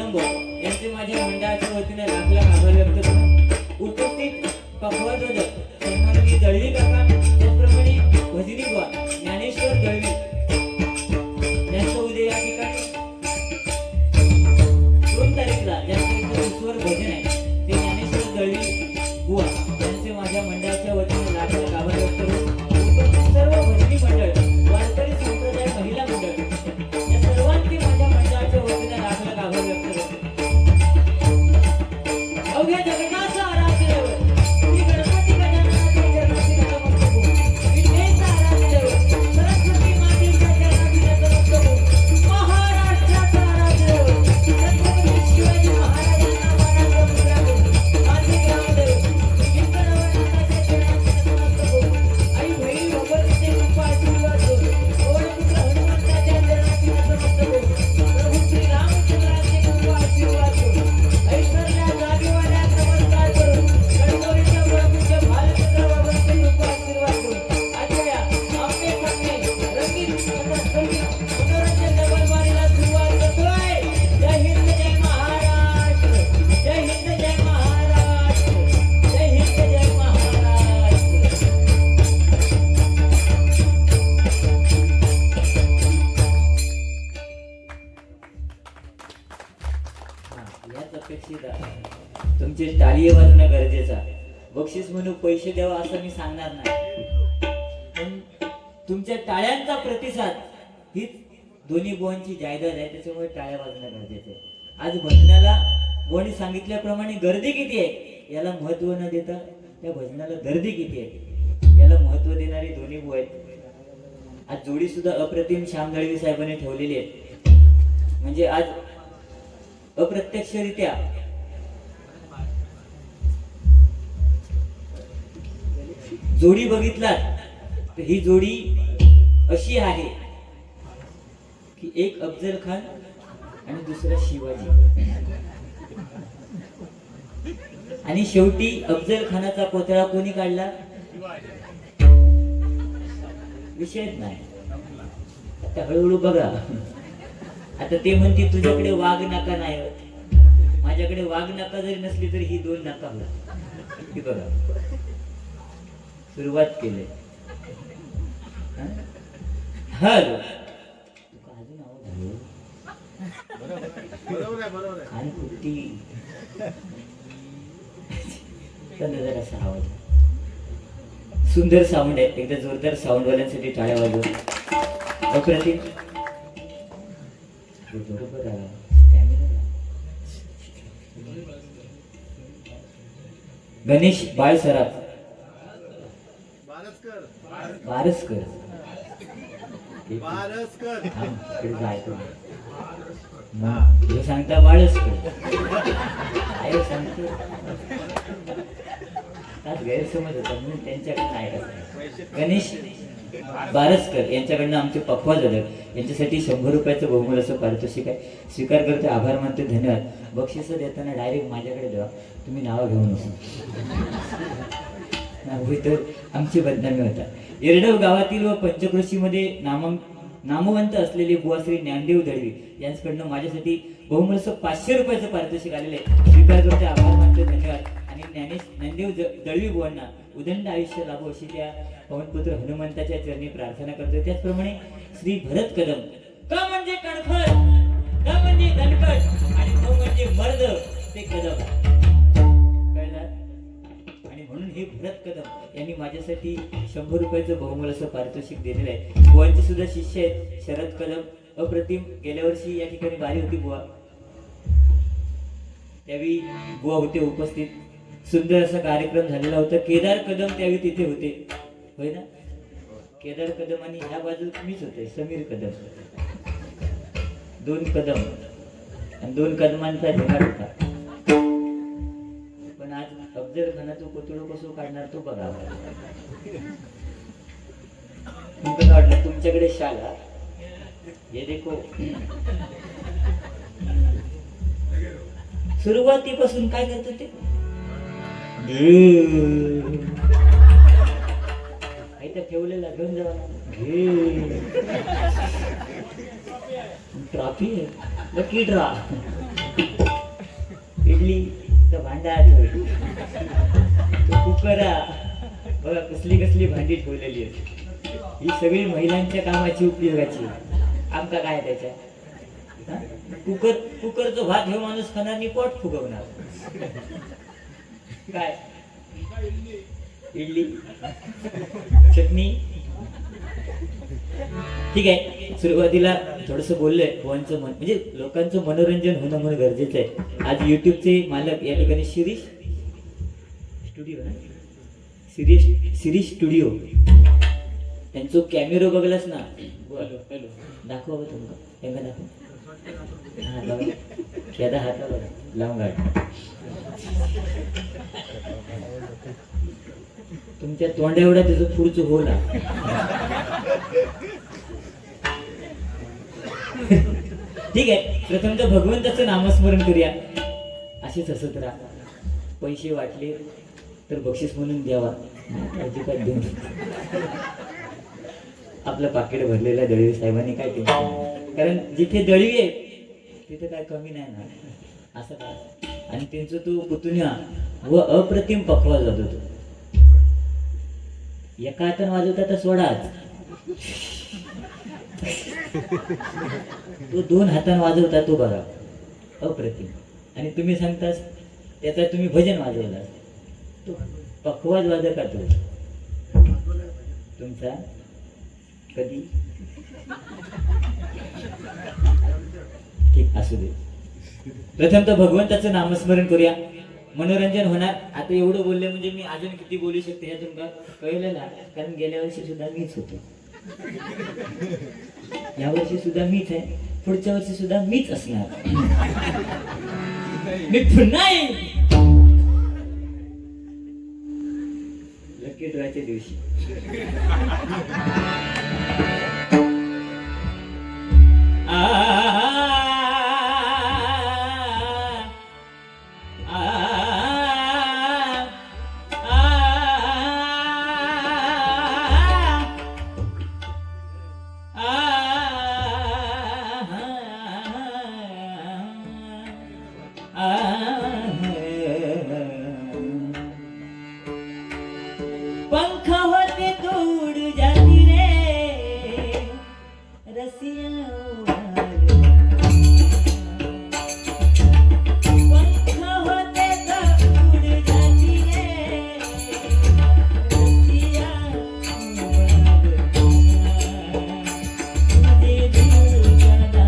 कदम यांचे माझ्या मंडळाच्या वतीने लाख लाख आभार व्यक्त करतो. उपस्थित पखवाजोदक सन्माननीय दळवी काका, त्याचप्रमाणे भजनी बुवा ज्ञानेश्वर दळवी यांचं उद्या या ठिकाणी 2 तारीखला ज्यांचं ईश्वर भजन आहे ते ज्ञानेश्वर दळवी बुवा यांचे माझ्या मंडळाच्या वतीने लाख लाख आभार व्यक्त करतो. उपस्थित सर्व भजनी मंडळ, वारकरी संप्रदाय, महिला मंडळ या सर्वांची माझ्या मंडळाच्या वतीने लाख लाख आभार व्यक्त करतो. अवघ्या जगन्नाथ आराध्य दैवत श्री गणपती गजाननाच्या चरणाची नतमस्तक होऊन, विघ्नेश्वर आराध्य दैवत सरस्वती मातेच्या चरणाची नतमस्तक होऊन, महाराष्ट्राचा आराध्य दैवत छत्रपती शिवाजी महाराजांना मानाचा मुजरा करून, माझे ग्रामदैवत विठ्ठलवंताच्या चरणाची नतमस्तक होऊन, आई बहिणी भगवतीचे कृपा आशीर्वाद घेऊन, पवनपुत्र हनुमंताच्या चरणाची नतमस्तक होऊन, प्रभू श्री रामचंद्राचे कृपा आशीर्वाद घेऊन, ऐश्वर्या जागेवाल्या नमस्कार करून, गणगौरीच्या प्रभूच्या भालचंद्र बाबांचे कृपा आशीर्वाद घेऊन, आजच्या आपले सगळे रंगीत तथा संगीत मनोरंजन डबलबारीला सुरुवात करतोय. जय हिंद, जय महाराष्ट्र. जय हिंद, जय महाराष्ट्र. जय हिंद, जय महाराष्ट्र. याच अपेक्षित आहे. तुमची टाळी वाजणं गरजेचं आहे. बक्षीस म्हणून पैसे द्यावा असं मी सांगणार नाही, पण तुमच्या टाळ्यांचा प्रतिसाद हीच दोन्ही बुवांची जायदाद आहे. त्याच्यामुळे टाळ्या वाजणं गरजेचं आहे. आज भजनाला बुवांनी सांगितल्याप्रमाणे गर्दी किती आहे याला महत्व न देता त्या भजनाला गर्दी किती आहे याला महत्व देणारे दोन्ही बुवा आहेत. आज जोडी सुद्धा अप्रतिम श्याम दळवी साहेबांनी ठेवलेली आहे. म्हणजे आज अप्रत्यक्षरित्या जोडी बघितलात तर ही जोडी अशी आहे की एक अफजल खान आणि दुसरा शिवाजी, आणि शेवटी अफजल खानाचा पुतळा कोणी काढला विषयच नाही. आता हळूहळू बघा. आता ते म्हणते तुझ्याकडे वाघ नाका नाही होत, माझ्याकडे वाघ नाका जरी नसली तरी ही 2 नाका होत. ही बघा सुरुवात केली. जरा आवाज सुंदर साऊंड आहे. एकदा जोरदार साऊंड वाल्यांसाठी टाळ्या वाजवा. अप्रतिम. बरोबर आहे. गणेश बाळ सराफ बारसकर सांगता बाळसकर काय सांगतो गैरसमज होता म्हणून त्यांच्याकडे नाही. गणेश बारसकर यांच्याकडनं आमचे पखवाजोदक यांच्यासाठी 100 रुपयाचं बहुमूल्य असं पारितोषिक आहे. स्वीकार करते, आभार मानते, धन्यवाद. बक्षीस देताना डायरेक्ट माझ्याकडे द्या, तुम्ही नावं घेऊ नको, तर आमची बदनामी होता. येरडव गावातील व पंचक्रोशीमध्ये नामवंत असलेले बुवा श्री ज्ञानदेव दळवी यांच्याकडनं माझ्यासाठी बहुमूल्य 500 रुपयाचं पारितोषिक आलेले आहे. स्वीकार करते, आभार मानते, धन्यवाद. आणि ज्ञानदेव दळवी बुवांना उदंड आयुष्य लाभो अशी त्या पवनपुत्र हनुमंताच्या चरणी प्रार्थना करतो. त्याचप्रमाणे श्री भरत कदम, का म्हणजे कणखर, का म्हणजे दणकट, आणि तो म्हणजे मर्द ते कदम, कळलं? आणि म्हणून हे भरत कदम यांनी माझ्यासाठी 100 रुपयाचं बहुमूल्य असं पारितोषिक दिलेलं आहे. बुवांचे सुद्धा शिष्य आहेत शरद कदम, अप्रतिम. गेल्या वर्षी या ठिकाणी बारी होती बुवा, त्यावेळी बुवा होते उपस्थित. सुंदर असा कार्यक्रम झालेला होता. केदार कदम त्यावेळी तिथे होते, होय ना? केदार कदम आणि ह्या बाजूला मीच होते, समीर कदम. 2 कदम आणि 2 कदमांचा ढेगाड होता. पण आज अफजल खानाचं कोतुळं कसं काढणार तो बघा. तुमचं वाटलं तुमच्याकडे शाला हे देखो. सुरुवातीपासून काय करत ते ठेवलेला घेऊन जावा. ट्रॉफी लकी ड्रॉ इडलीचं भांडा ठेवली तो कुकरा बघा कसली कसली भांडी ठेवलेली आहेत ही सगळी महिलांच्या कामाची उपयोगाची आमका काय त्याच्या हा? कुकरचा भात हे माणूस खाणार आणि पोट फुगवणार काय इडली चटणी ठीक आहे सुरुवातीला थोडस बोललोय पोहांचं मन म्हणजे लोकांचं मनोरंजन होणं म्हणून गरजेचं आहे आज युट्यूबचे मालक या ठिकाणी शिरीष स्टुडिओ ना सिरीज स्टुडिओ त्यांचं कॅमेरो बघलास ना दाखवा तुमका हेंगा दाखव हा बघा खेदा हाता बघा लावून गाड तुमच्या तोंडा एवढा त्याचं पुढचं हो ना ठीक आहे प्रथमतः भगवंताचं नामस्मरण करूया असेच हसत राहा पैसे वाटले तर बक्षीस म्हणून द्यावा अजिबात देऊन आपलं पाकिट भरलेल्या दळवी साहेबांनी काय टेन्शन कारण जिथे दळवी आहे तिथे काय कमी नाही ना असं काय आणि त्यांचं तो पुतण्या व अप्रतिम पखवा जात होतो एका हातानं वाजवता तर सोडाच तो दोन हातानं वाजवता तो बघा अप्रतिम आणि तुम्ही सांगतास त्याचा तुम्ही भजन वाजवला तो पखवाज वाजव का तो तुमचा कधी ठीक असू दे प्रथम तर भगवंताचं नामस्मरण करूया मनोरंजन होणार आता एवढं बोलले म्हणजे मी अजून किती बोलू शकते हे तुमका कळलं ना कारण गेल्या वर्षी सुद्धा मीच होतो या वर्षी सुद्धा मीच आहे पुढच्या वर्षी सुद्धा मीच असणार मी पुन्हा लकी ड्रॉच्या दिवशी पंख होते दूर जाती रे रसिया पंख होते दूर जाती रे रसिया मुझे दूर जाना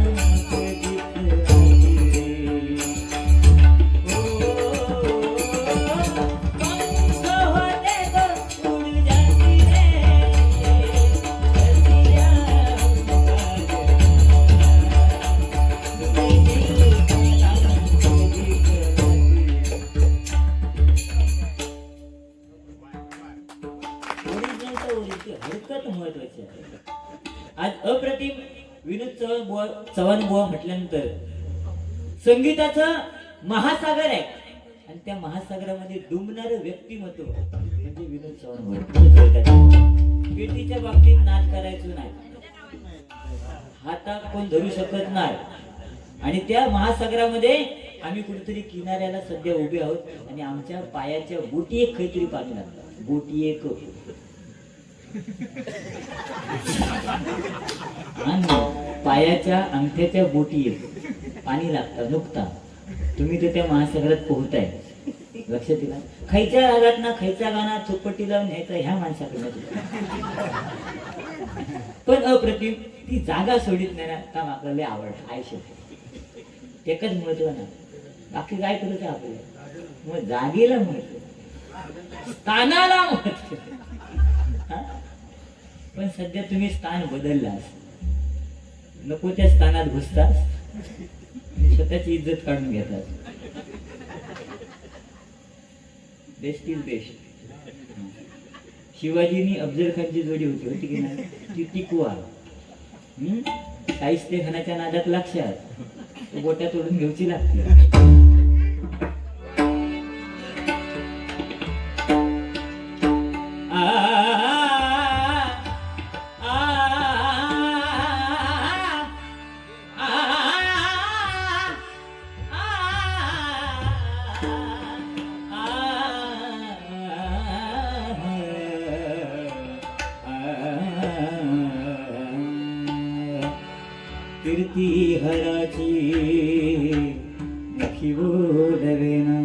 हरकत महत्वाची आहे आज अप्रतिम विनोद चव्हाण बुवा म्हटल्यानंतर संगीताचं महासागर आहे आणि त्या महासागरामध्ये डुंबणारं व्यक्तिमत्व म्हणजे विनोद चव्हाण बुवा पेटीच्या बाबतीत नाच करायचं नाही हातात कोण धरू शकत नाही आणि त्या महासागरामध्ये आम्ही कुठेतरी किनाऱ्याला सध्या उभे आहोत आणि आमच्या पायाच्या बोटी एक काहीतरी पाणी लागतं बोटी एक आणि पायाच्या अंगठ्याच्या बोटी पाणी लागतं नुकता तुम्ही तर त्या महासागरात पोहताय लक्षात येईल खायच्या रागात ना खायचा गाणा चोपट्टी लावून न्यायचा ह्या माणसाकडे पण अप्रतिम ती जागा सोडित नाही ना काम आपल्याला आवड आयुष्य एकच महत्व ना बाकी काय करत आपल्याला मग जागेला महत्व स्थानाला महत्व पण सध्या तुम्ही स्थान बदललास नको त्या स्थानात घुसतास स्वतःची इज्जत काढून घेतात बेस्ट इज बेस्ट शिवाजीनी अफजल खानची जोडी होती की नाही ती टिकवा शाहिस्ते खानाच्या नादात लक्षात गोट्या तोडून घ्यायची लागते मुखी बोलवेना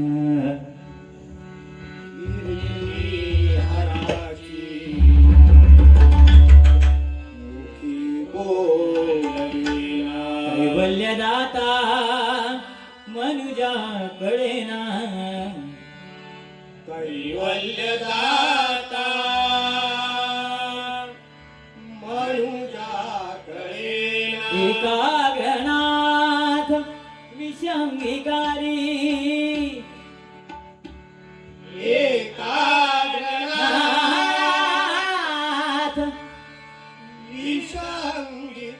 कैवल्यदाता मनुजा कळेना कैवल्यदाता मनुजाकडे एकाग्रनाथ विषंगिकारी एकाग्रनाथ नाथ विसंगितारी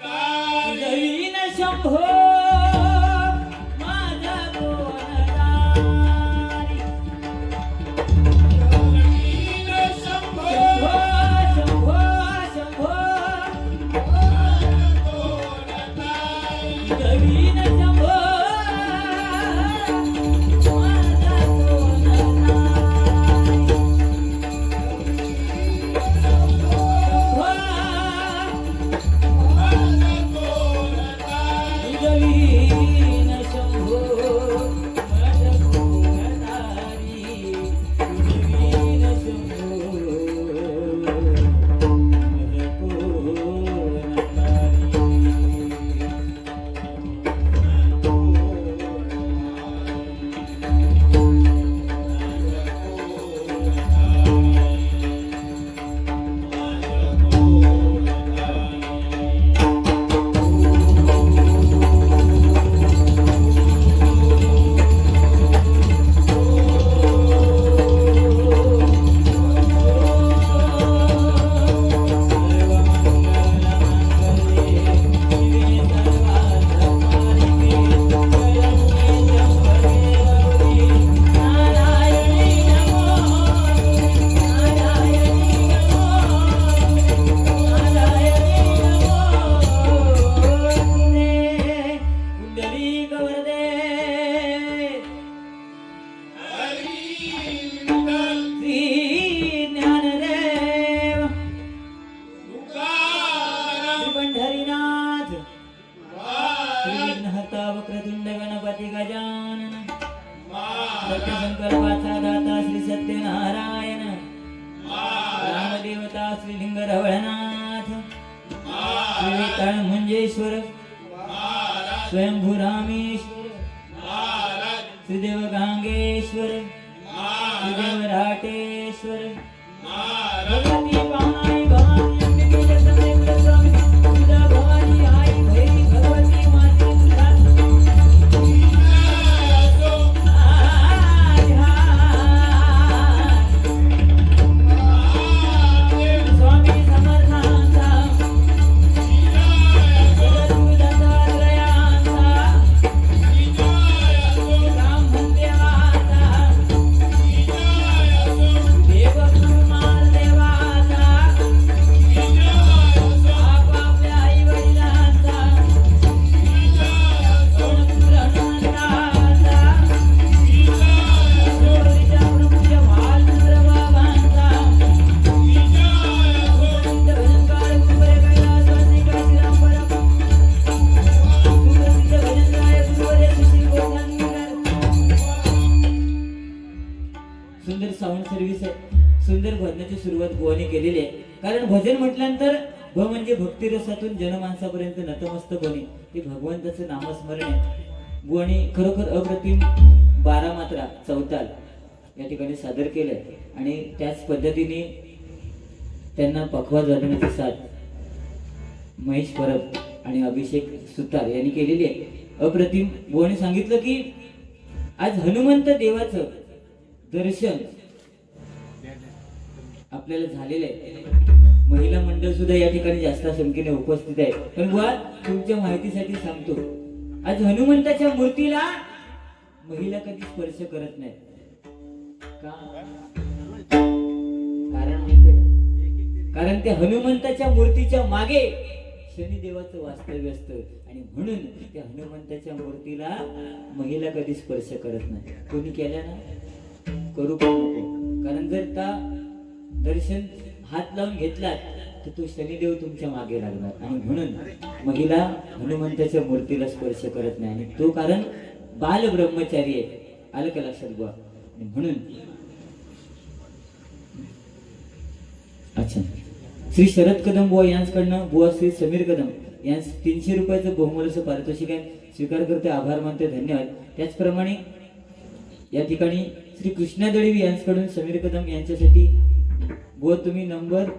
जैन शंभो माझा कोणतारी जमीन शंभो शंभो शंभो शंभो कोणतारी जैन शंभो माझा कोणतारी जैन शंभो माझा कोणतारी जैन शंभो माझा कोणतारी पंढरीनाथ श्री विघ्नहर्ता वक्रतुंड गणपती गजानन सत्यसंकल्पाचा दाता श्री सत्यनारायण रामदेवता श्री लिंग रवळनाथ श्री विठ्ठल मंजेश्वर स्वयंभू रामेश्वर श्रीदेव गांगेश्वर श्रीदेव राटेश्वर भगवती पावनाई भवानी अंबिके जगदंबे कुलस्वामी तुझा भवानी आई भैरी भगवती माते तुझा स्वामी समर्थांचा सद्गुरू दत्तात्रयांचा ब्राह्मण देवाचा देवगुरु मालदेवाचा आपापल्या आई वडिलांचा सोनपूर हनुमंताचा सोडीच्या प्रभूच्या भालचंद्र बाबांचा सुप्रसिद्ध भजनकार गुरुवरे कैलासवासी काशीराम परम सुप्रसिद्ध भजनराय गुरुवरे सुशील गोठाणकर सुंदर साऊंड सर्व्हिस आहे. सुंदर भजनाची सुरुवात बुवाने केलेली आहे. कारण भजन म्हटल्यानंतर भ म्हणजे भक्ती रसातून जनमानसापर्यंत नतमस्तक होणे हे भगवंताचं नामस्मरण आहे. बुवाने खरोखर अप्रतिम 12 मात्रा चौताल या ठिकाणी सादर केलंय आणि त्याच पद्धतीने त्यांना पखवाज वाजवण्याची साथ महेश परब आणि अभिषेक सुतार यांनी केलेली आहे. अप्रतिम. बुवाने सांगितलं की आज हनुमंत देवाचं दर्शन आपल्याला झालेलं आहे. महिला मंडळ सुद्धा या ठिकाणी जास्त संख्येने उपस्थित आहे. पण बुवा तुमच्या माहितीसाठी सांगतो, आज हनुमंताच्या मूर्तीला महिला कधी स्पर्श करत नाही. का? कारण माहितीये का? कारण त्या हनुमंताच्या मूर्तीच्या मागे शनिदेवाचं वास्तव्य असतं आणि म्हणून त्या हनुमंताच्या मूर्तीला महिला कधी स्पर्श करत नाही. कोणी केल्या ना करू पण नको. कारण जर त्या दर्शन हात लावून घेतलात तर तो शनिदेव तुमच्या मागे लागणार आणि म्हणून महिला हनुमंताच्या मूर्तीला स्पर्श करत नाही. आणि तो कारण बाल ब्रह्मचारी आहे. आलं का लक्षात बुवा? म्हणून अच्छा, श्री शरद कदम बुवा यांच्याकडनं बुवा श्री समीर कदम यांस 300 रुपयाचं बहुमूल्याचं पारितोषिक आहे. स्वीकार करते, आभार मानते, धन्यवाद. त्याचप्रमाणे या ठिकाणी श्री कृष्णा दळवी यांच्याकडून समीर कदम यांच्यासाठी बुवा तुम्ही नंबर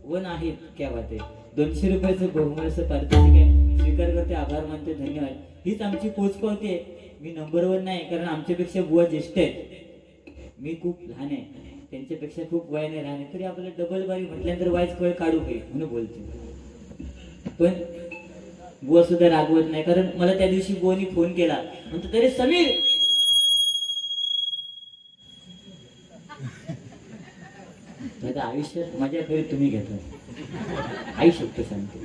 1 आहेत, क्या बात आहे. 200 रुपयाचं बहुमूल्याचं पारितोषिक आहे. स्वीकार करते, आभार मानते, धन्यवाद. हीच आमची पोचपावती आहे. मी नंबर 1 नाही, कारण आमच्यापेक्षा बुवा ज्येष्ठ आहेत, मी खूप लहान आहे, त्यांच्यापेक्षा खूप वयाने लहान आहे. तरी आपल्याला डबल बारी म्हटल्यानंतर वाईच कळ काढू काही म्हणून बोलते. पण बुवा सुद्धा रागवत नाही, कारण मला त्या दिवशी बुवानी फोन केला, म्हणतो तरी समीर दादा आयुष्यात माझ्या घरी तुम्ही घेता, आई शब्द सांगते.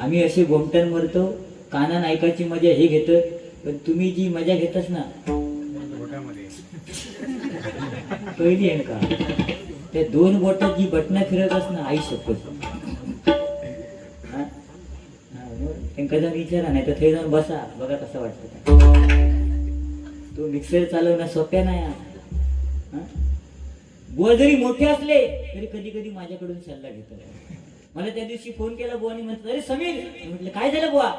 आम्ही असे गोमटन मरतो, कानान ऐकायची मजा हे घेतो, पण तुम्ही जी मजा घेतास ना पहिली आहे का, त्या 2 बोटात जी बटणं फिरवतास ना, आई शपथ. त्यांना जाऊन विचारा, नाही तर ते जाऊन बसा, बघा कसं वाटतं. तो मिक्सर चालवणं सोप्या नाही. बुवा जरी मोठे असले तरी कधी कधी माझ्याकडून सल्ला घेतात. मला त्या दिवशी फोन केला बुवानी, म्हणतात अरे समीर, म्हटलं काय झालं बुवा?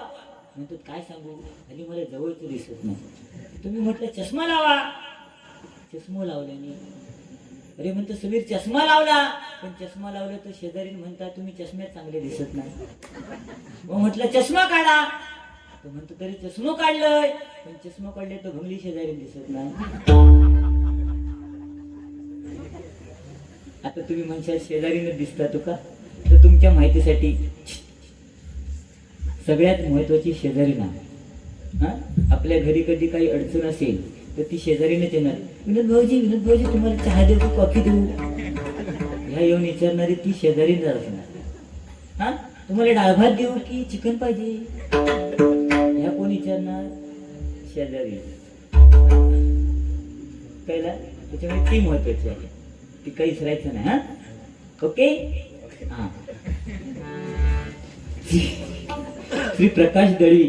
म्हणतात काय सांगू, आणि मला जवळच दिसत नाही. तुम्ही म्हटलं चष्मा लावा. चष्मा लावल्याने, अरे म्हणतो समीर चष्मा लावला, पण चष्मा लावला तर शेजारी म्हणतात तुम्ही चष्म्यात चांगले दिसत नाही. मग म्हटलं चष्मा काढा, तो म्हणतो तरी चष्मा काढलंय, पण चष्मा काढले तर भंगली शेजारी दिसत नाही. आता तुम्ही म्हणशाल शेजारीने दिसता तू का, तर तुमच्या माहितीसाठी सगळ्यात महत्वाची शेजारी ना. आपल्या घरी कधी काही अडचण असेल तर ती शेजारीनेच येणार. विनोद भाऊजी तुम्हाला चहा देऊ की कॉफी देऊ, ह्या येऊन विचारणारी ती शेजारीच असणार. तुम्हाला डाळ भात देऊ की चिकन पाहिजे, ह्या कोण विचारणार? शेजारी. कळलं? त्याच्यामुळे ती महत्वाची आहे, ती काही विसरायचं नाही. ओके. हा, श्री प्रकाश दळवी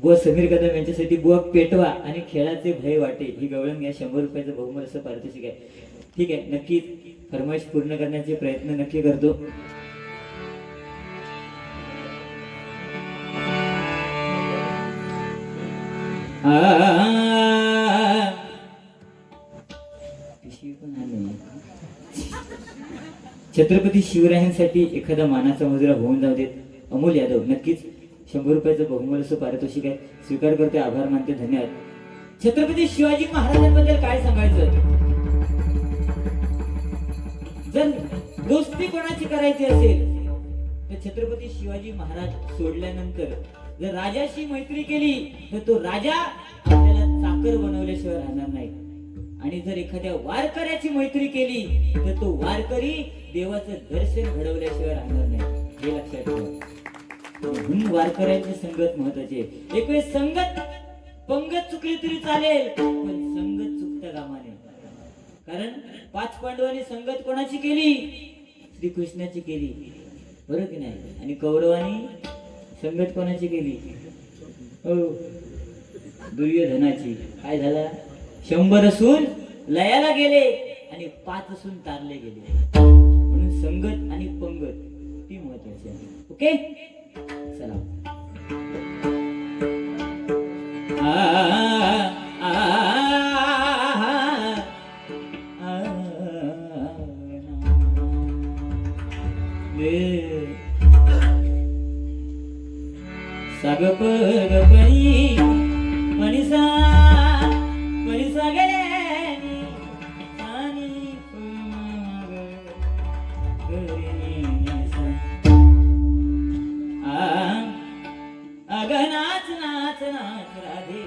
बुवा समीर कदम यांच्यासाठी बुवा पेटवा आणि खेळाचे भय वाटे ही गवळण या 100 रुपयाचं बहुमूल्याचं पारितोषिक आहे. ठीक आहे, नक्कीच फरमाईश पूर्ण करण्याचे प्रयत्न नक्की करतो. छत्रपती शिवरायांसाठी एखादा मानाचा मुजरा होऊन जाऊ देत. अमोल यादव नक्कीच 100 रुपयाचं बहुमूल्याचं पारितोषिक आहे. स्वीकार करते, आभार मानते, धन्यवाद. छत्रपती शिवाजी महाराजांबद्दल काय सांगायचं? जर दोस्ती कोणाची करायची असेल तर छत्रपती शिवाजी महाराज सोडल्यानंतर जर राजाशी मैत्री केली तर तो राजा आपल्याला चाकर बनवल्याशिवाय राहणार नाही. आणि जर एखाद्या वारकऱ्याची मैत्री केली तर तो वारकरी देवाचं दर्शन घडवल्याशिवाय राहणार नाही, हे लक्षात ठेवा. म्हणून वारकऱ्यांची संगत महत्वाची आहे. एक वेळ संगत पंगत चुकली तरी चालेल, पण संगत चुकता कामा नये. कारण 5 पांडवांनी संगत कोणाची केली? श्रीकृष्णाची केली, बरोबर की नाही? आणि कौरवांनी संगत कोणाची केली? हो, दुर्योधनाची. काय झाला? 100 असून लयाला गेले आणि 5 असून तारले गेले. म्हणून संगत आणि पंगत ती महत्वाची आहे. ओके, चला. साग पगपणी मनीषा मनीषा गेले अग नाच नाच नाच राधे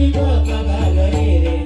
झोका घाल रे रे